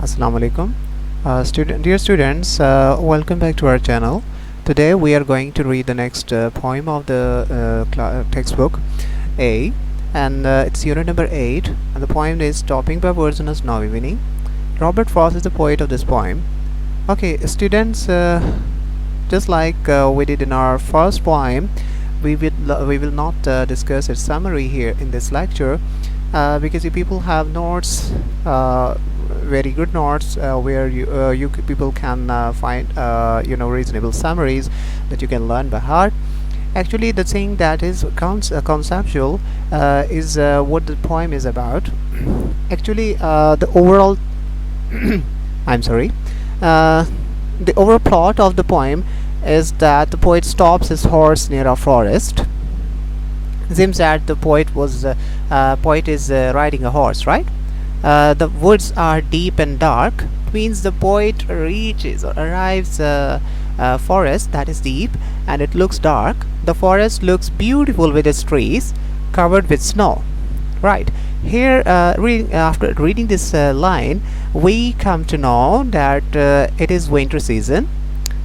Assalamu alaikum. Dear students, welcome back to our channel. Today we are going to read the next poem of the textbook A, and it's unit number 8, and the poem is Stopping by Words on a Snowy Evening. Robert Frost is the poet of this poem. Okay, students, just like we did in our first poem, we will not discuss its summary here in this lecture, because you people have notes, very good notes, where you people can find reasonable summaries that you can learn by heart. Actually, the thing that is conceptual is what the poem is about. Actually, the overall I'm sorry, the overall plot of the poem is that the poet stops his horse near a forest. It seems that the poet is riding a horse, right? The woods are deep and dark. It means the poet reaches or arrives a forest that is deep and it looks dark. The forest looks beautiful with its trees covered with snow. Right here, after reading this line, we come to know that it is winter season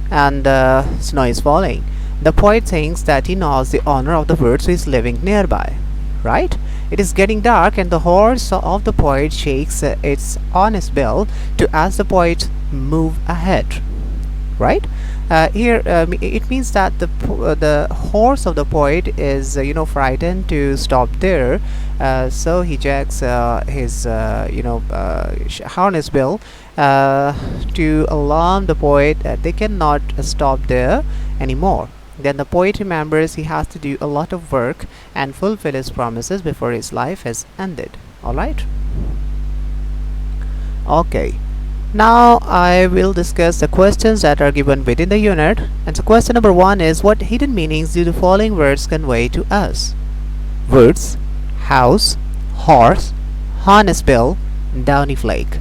and snow is falling. The poet thinks that he knows the owner of the birds who is living nearby. Right? It is getting dark and the horse of the poet shakes its honest bill to ask the poet move ahead. Right? Here it means that the horse of the poet is frightened to stop there, so he jacks his harness bill to alarm the poet that they cannot stop there anymore. Then the poet remembers he has to do a lot of work and fulfill his promises before his life has ended. Alright? Okay. Now I will discuss the questions that are given within the unit. And so question number 1 is, what hidden meanings do the following words convey to us? Words: house, horse, harness bill, downy flake.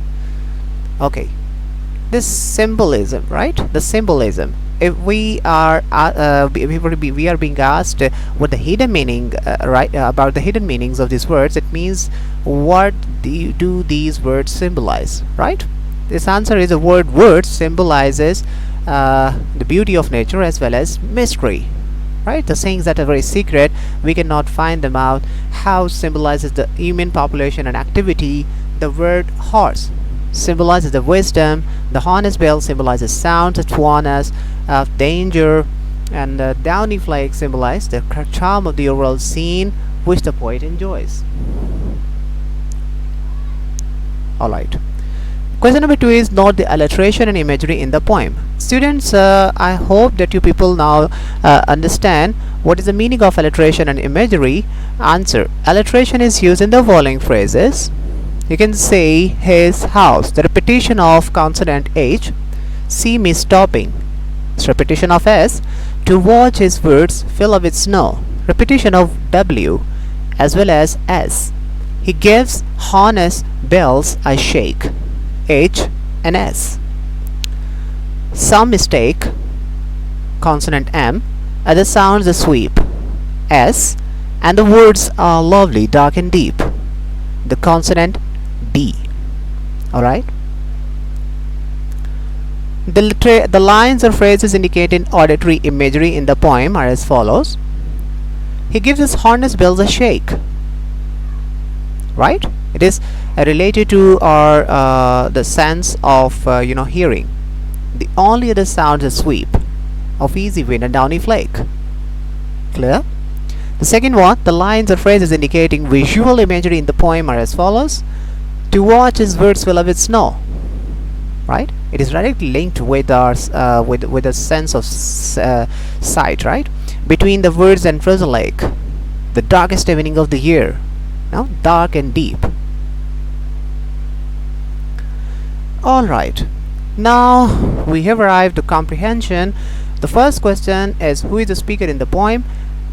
Okay. This symbolism, right? The symbolism. If we are being asked what the hidden meaning, about the hidden meanings of these words, it means what do these words symbolize, right? This answer is the word words symbolizes the beauty of nature as well as mystery, right? The things that are very secret, we cannot find them out. House symbolizes the human population and activity. The word horse symbolizes the wisdom. The harness bell symbolizes sounds that warn us of danger, and the downy flake symbolizes the charm of the overall scene which the poet enjoys. Alright. Question number 2 is, note the alliteration and imagery in the poem. Students, I hope that you people now understand what is the meaning of alliteration and imagery. Answer: alliteration is used in the following phrases. You can say his house, the repetition of consonant H. See me stopping, it's repetition of S. To watch his words fill up with snow, repetition of W as well as S. He gives harness bells a shake, H and S. Some mistake, consonant M, other sounds a sweep, S, and the words are lovely, dark and deep, the consonant D. Alright? The lines or phrases indicating auditory imagery in the poem are as follows. He gives his harness bells a shake. Right? It is related to our the sense of hearing. The only other sound is sweep of easy wind and downy flake. Clear? The second one, the lines or phrases indicating visual imagery in the poem are as follows. To watch his words fill up with snow. Right? It is directly linked with our with a sense of sight. Right? Between the words and frozen lake, the darkest evening of the year. Now, dark and deep. Alright. Now we have arrived to comprehension. The first question is, who is the speaker in the poem?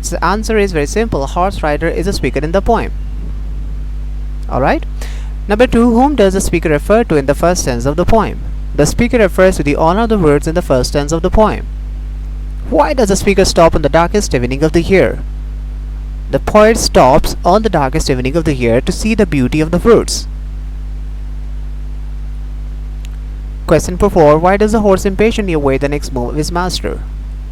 So the answer is very simple. A horse rider is a speaker in the poem. Alright. Number 2, whom does the speaker refer to in the first stanza of the poem? The speaker refers to the owner of the words in the first stanza of the poem. Why does the speaker stop on the darkest evening of the year? The poet stops on the darkest evening of the year to see the beauty of the words. Question number 4. Why does the horse impatiently await the next move of his master?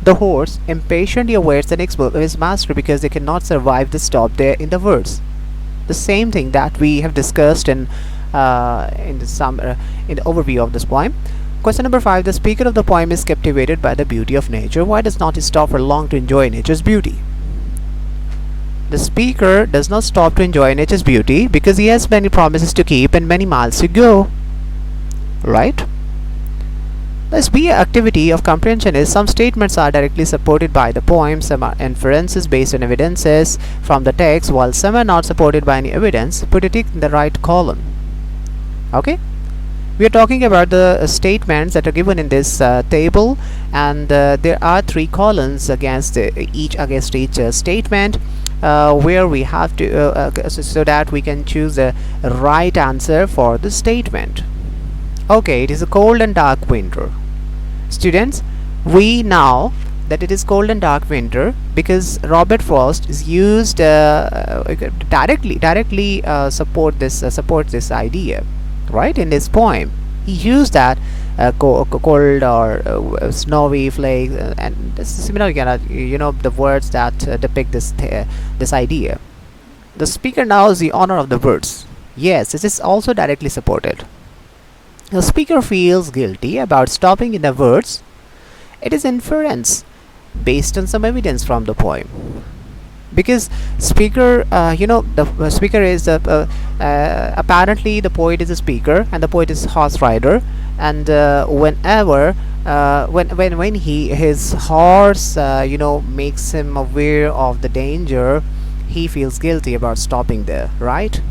The horse impatiently awaits the next move of his master because they cannot survive the stop there in the words. The same thing that we have discussed in the overview of this poem. Question number 5. The speaker of the poem is captivated by the beauty of nature. Why does not he stop for long to enjoy nature's beauty? The speaker does not stop to enjoy nature's beauty because he has many promises to keep and many miles to go. Right? The B activity of comprehension is some statements are directly supported by the poem, some are inferences based on evidences from the text, while some are not supported by any evidence. Put a tick in the right column. Okay? We are talking about the statements that are given in this table, and there are 3 columns against each statement, where we have to so that we can choose the right answer for the statement. Okay, it is a cold and dark winter. Students, we know that it is cold and dark winter because Robert Frost is used directly supports this idea, right? In this poem, he used that cold or snowy flakes and similar the words that depict this idea. The speaker knows the honor of the words. Yes, this is also directly supported. The speaker feels guilty about stopping in the words. It is inference based on some evidence from the poem. Because speaker, the speaker is apparently the poet is a speaker and the poet is horse rider, and whenever when his horse makes him aware of the danger, he feels guilty about stopping there, right?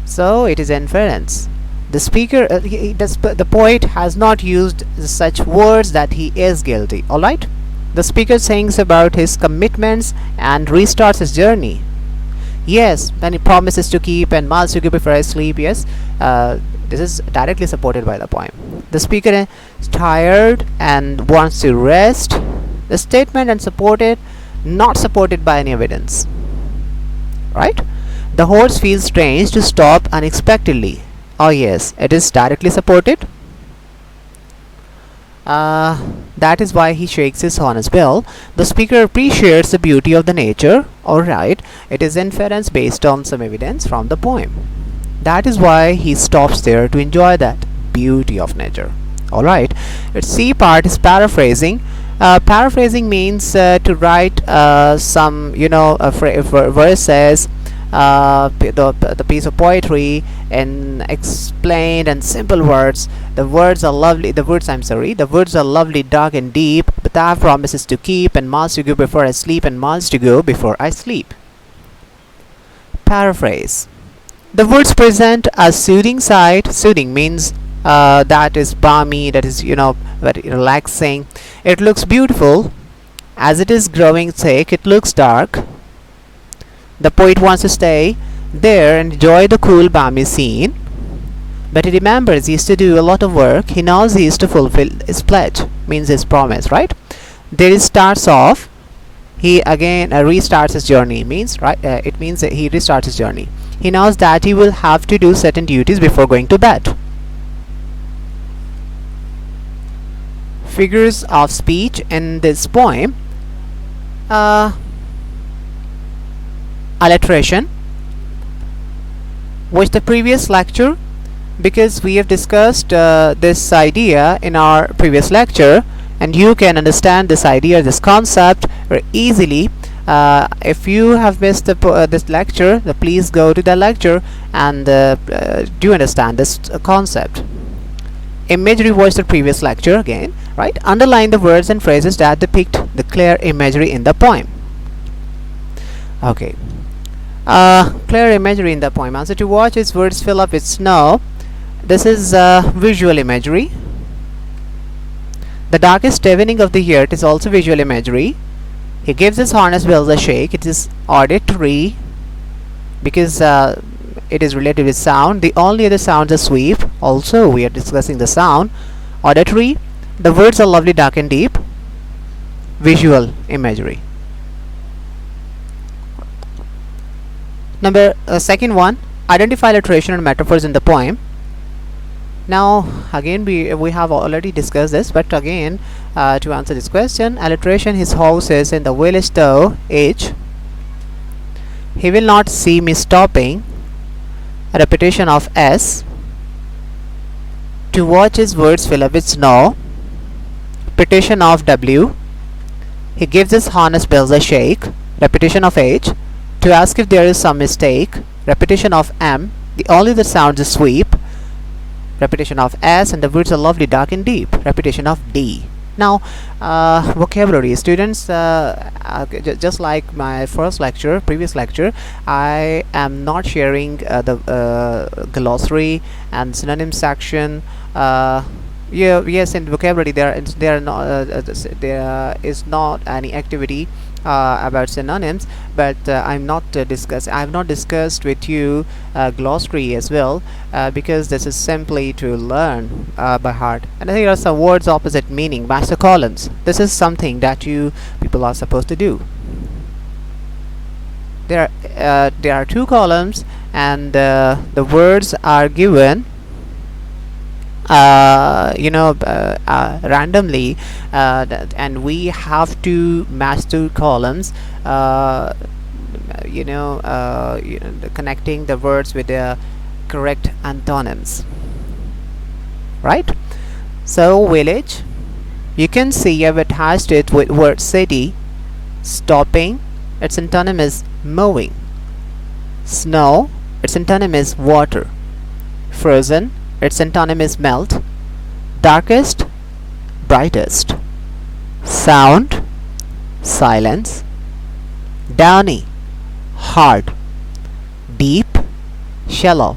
So it is inference. The speaker, the poet has not used such words that he is guilty. Alright? The speaker sings about his commitments and restarts his journey. Yes, and he promises to keep and miles to go before I sleep. Yes, this is directly supported by the poem. The speaker is tired and wants to rest. The statement and supported, not supported by any evidence. Right? The horse feels strange to stop unexpectedly. Oh yes, it is directly supported. That is why he shakes his horn bell. The speaker appreciates the beauty of the nature. Alright, it is inference based on some evidence from the poem. That is why he stops there to enjoy that beauty of nature. Alright, its C part is paraphrasing. Paraphrasing means to write some verses, the piece of poetry in explained and simple words. The words are lovely, dark and deep, but I have promises to keep and miles to go before I sleep and miles to go before I sleep. Paraphrase. The words present a soothing sight. Soothing means that is balmy, that is very relaxing. It looks beautiful. As it is growing thick, it looks dark. The poet wants to stay there and enjoy the cool, balmy scene. But he remembers he has to do a lot of work. He knows he has to fulfill his pledge, means his promise, right? There he starts off. He again restarts his journey, means, right? It means that he restarts his journey. He knows that he will have to do certain duties before going to bed. Figures of speech in this poem. Alliteration, which the previous lecture, because we have discussed this idea in our previous lecture, and you can understand this idea, this concept very easily. If you have missed this lecture, please go to the lecture and do understand this concept. Imagery was the previous lecture again, right? Underline the words and phrases that depict the clear imagery in the poem. Okay. Clear imagery in the poem. Answer to watch is words fill up with snow. This is visual imagery. The darkest evening of the year, it is also visual imagery. He gives his harness bells a shake. It is auditory because it is related with sound. The only other sounds are sweep. Also, we are discussing the sound. Auditory. The words are lovely, dark and deep. Visual imagery. Number second one, identify alliteration and metaphors in the poem. Now again we have already discussed this, but again to answer this question, alliteration, his house is in the village though H. He will not see me stopping, a repetition of S. To watch his words fill up with snow, repetition of W. He gives his harness bells a shake, repetition of H. To ask if there is some mistake, repetition of M. The only that sounds is sweep, repetition of S, and the words are lovely, dark and deep, repetition of D. Now vocabulary, students, just like my previous lecture, I am not sharing the glossary and synonym section. Yes, in vocabulary there is not any activity about synonyms, but I have not discussed with you glossary as well, because this is simply to learn by heart. And here are some words opposite meaning, master columns. This is something that you people are supposed to do. There are two columns, and the words are given randomly, and we have to match two columns, connecting the words with the correct antonyms, right? So village, you can see I've attached it with word city. Stopping, its antonym is moving. Snow, its antonym is water. Frozen, its antonym is melt. Darkest, brightest. Sound, silence. Downy, hard. Deep, shallow.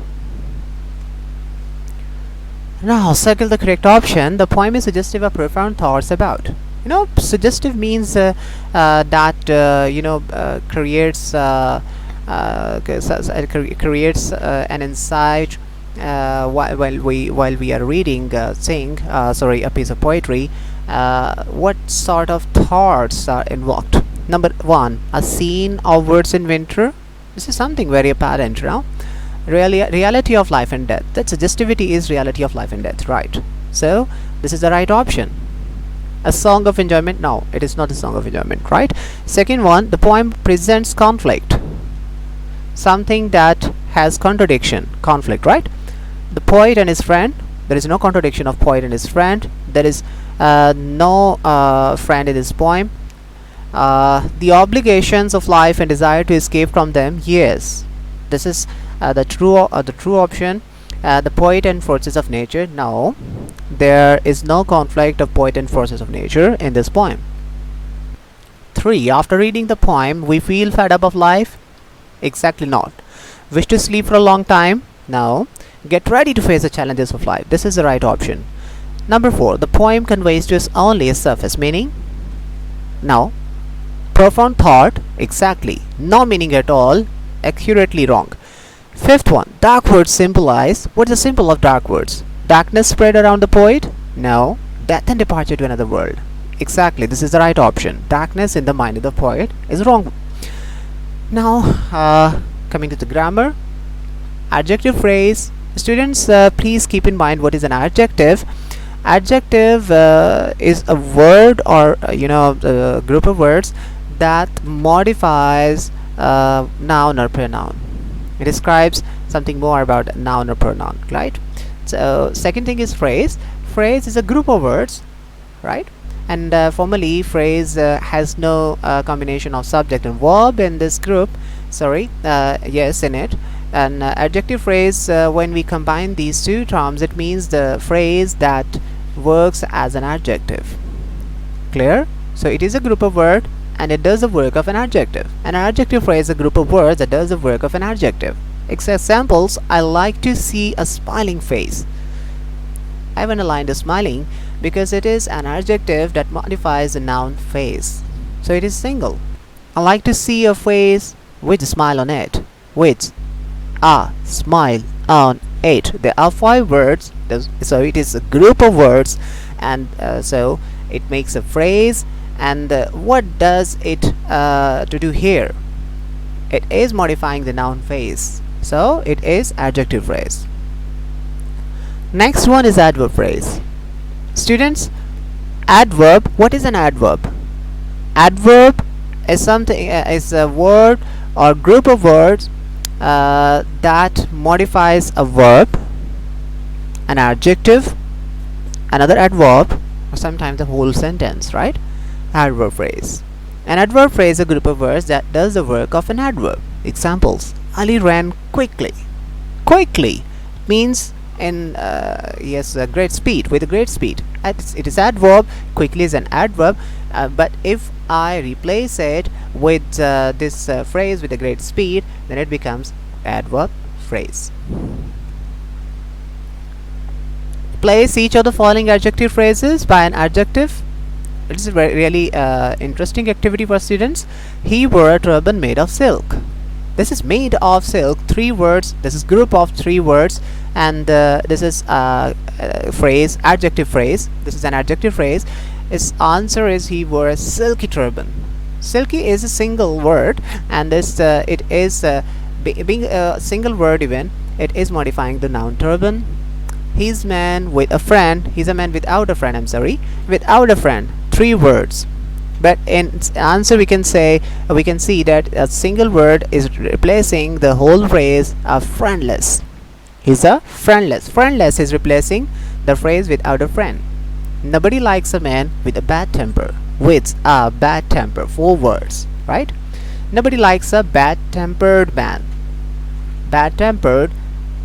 Now circle the correct option. The poem is suggestive of profound thoughts about. Suggestive means that creates an insight while we are reading a piece of poetry. What sort of thoughts are invoked? Number one, a scene of words in winter. This is something very apparent now. Reality of life and death. That suggestivity is reality of life and death, right? So this is the right option. A song of enjoyment? No, it is not a song of enjoyment, right? Second one, the poem presents conflict, something that has conflict, right? The poet and his friend. There is no contradiction of poet and his friend. There is no friend in this poem. The obligations of life and desire to escape from them. Yes, this is the true option. The poet and forces of nature. No, there is no conflict of poet and forces of nature in this poem. 3. After reading the poem, we feel fed up of life? Exactly not. Wish to sleep for a long time? No. Get ready to face the challenges of life. This is the right option. Number 4. The poem conveys to us only a surface meaning? No. Profound thought? Exactly. No meaning at all. Accurately wrong. 5th one. Dark words symbolize. What's the symbol of dark words? Darkness spread around the poet? No. Death and departure to another world. Exactly. This is the right option. Darkness in the mind of the poet is wrong. Now coming to the grammar. Adjective phrase. Students, please keep in mind what is an adjective. Adjective is a word or a group of words that modifies noun or pronoun. It describes something more about noun or pronoun, right? So second thing is phrase. Phrase is a group of words, right? And formally phrase has no combination of subject and verb in this group. In it. And adjective phrase, when we combine these two terms, it means the phrase that works as an adjective. Clear? So it is a group of words and it does the work of an adjective. An adjective phrase is a group of words that does the work of an adjective. Examples: I like to see a smiling face. I've underlined the smiling because it is an adjective that modifies the noun face. So it is single. I like to see a face with a smile on it. With a smile on it. There are 5 words, so it is a group of words, and so it makes a phrase. And what does it to do here? It is modifying the noun phrase, so it is adjective phrase. Next one is adverb phrase. Students, adverb, what is an adverb? Adverb is something is a word or group of words that modifies a verb, an adjective, another adverb, or sometimes the whole sentence, right? Adverb phrase. An adverb phrase is a group of words that does the work of an adverb. Examples: Ali ran quickly. Quickly means in great speed, with a great speed. It is adverb. Quickly is an adverb, but if I replace it with this phrase with a great speed, then it becomes adverb phrase. Replace each of the following adjective phrases by an adjective. It is a really interesting activity for students. He wore a turban made of silk. This is made of silk, 3 words. This is group of 3 words, and this is phrase, adjective phrase. This is an adjective phrase. Its answer is he wore a silky turban. Silky is a single word, and this it is being a single word even, it is modifying the noun turban. He's man with a friend. He's a man without a friend. I'm sorry, without a friend. 3 words. But in its answer we can say, we can see that a single word is replacing the whole phrase of friendless. He's a friendless. Friendless is replacing the phrase without a friend. Nobody likes a man with a bad temper. With a bad temper. 4 words, right? Nobody likes a bad-tempered man. Bad-tempered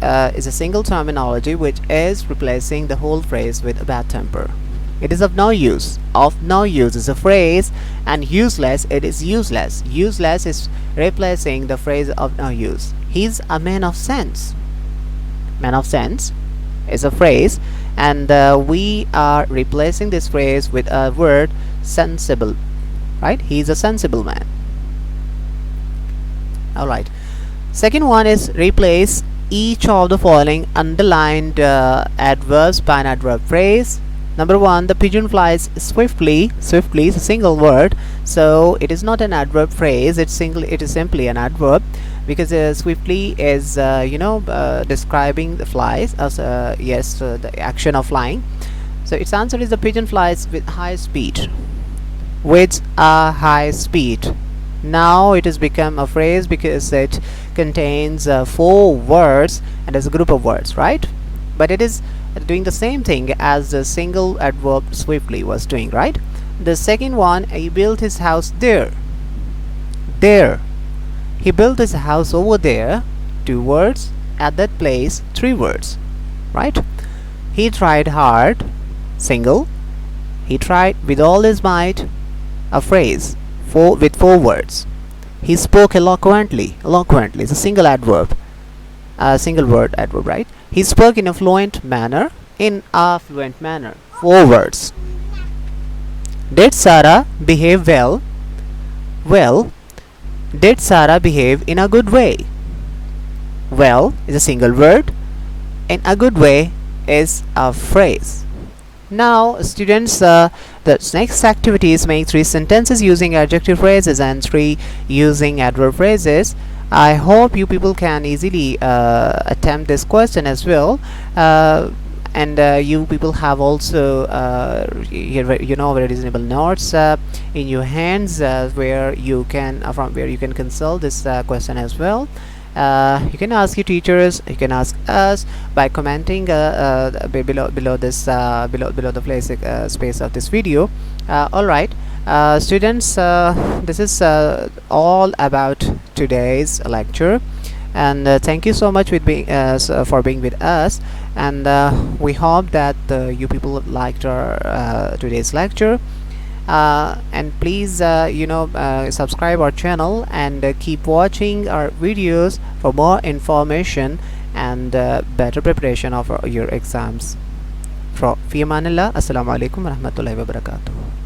is a single terminology which is replacing the whole phrase with a bad temper. It is of no use. Of no use is a phrase, and useless, it is useless. Useless is replacing the phrase of no use. He's a man of sense. Man of sense is a phrase, and we are replacing this phrase with a word sensible, right? He's a sensible man. Alright. Second one is replace each of the following underlined adverbs by an adverb phrase. Number 1, the pigeon flies swiftly. Swiftly is a single word, so it is not an adverb phrase. It is simply an adverb, because swiftly is describing the flies as the action of flying. So its answer is the pigeon flies with high speed. With a high speed. Now it has become a phrase because it contains 4 words and is a group of words, right? But it is doing the same thing as the single adverb swiftly was doing, right? The second one, he built his house there. There. He built his house over there. 2 words. At that place, 3 words, right? He tried hard. Single. He tried with all his might. A phrase with 4 words. He spoke eloquently. Eloquently is a single adverb. A single word adverb, right? He spoke in a fluent manner. In a fluent manner. 4 words. Did Sarah behave well? Well. Did Sarah behave in a good way? Well is a single word. In a good way is a phrase. Now students, the next activity is make 3 sentences using adjective phrases and 3 using adverb phrases. I hope you people can easily attempt this question as well, and you people have also very reasonable notes in your hands where you can consult this question as well. You can ask your teachers, you can ask us by commenting below this below the place space of this video. Alright, students, this is all about today's lecture, and thank you so much for being with us, and we hope that you people liked our today's lecture. And please subscribe our channel and keep watching our videos for more information and better preparation of your exams. Fi amanillah. Assalamu alaikum warahmatullahi wabarakatuh.